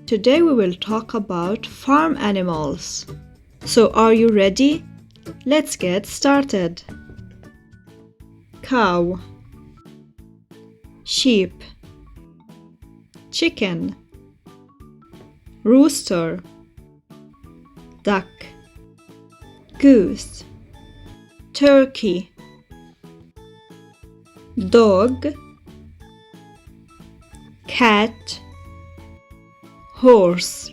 Today we will talk about farm animals. So are you ready? Let's get started. Cow, sheep, chicken, rooster, duck, goose, turkey, dog, cat, horse,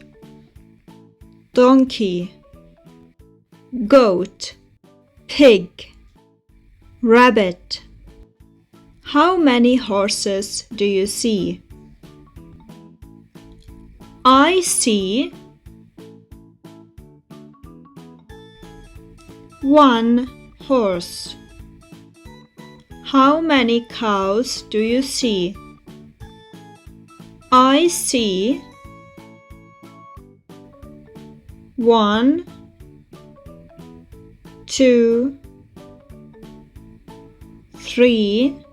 donkey, goat, pig, rabbit. How many horses do you see? I see 1 horse. How many cows do you see? I see 1, 2, 3,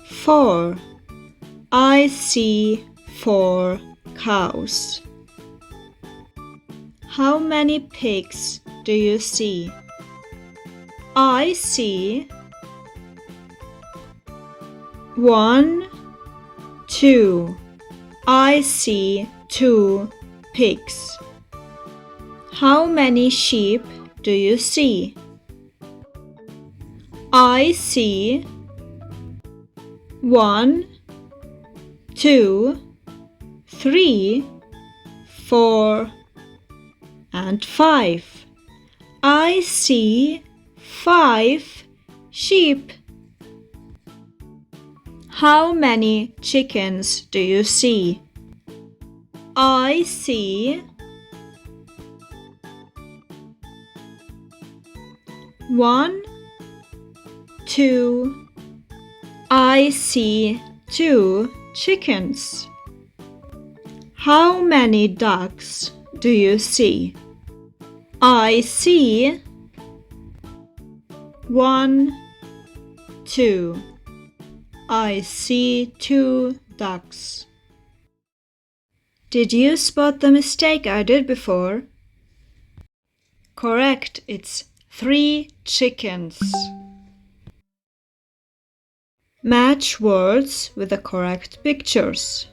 4. I see 4 cows. How many pigs do you see? I see 1, 2. I see 2 pigs. How many sheep do you see? I see 1, 2, 3, 4, and 5. I see 5 sheep. How many chickens do you see? I see 1, 2. I see 2 chickens. How many ducks do you see? I see 1, 2. I see 2 ducks. Did you spot the mistake I did before? Correct, it's 3 chickens. Match words with the correct pictures.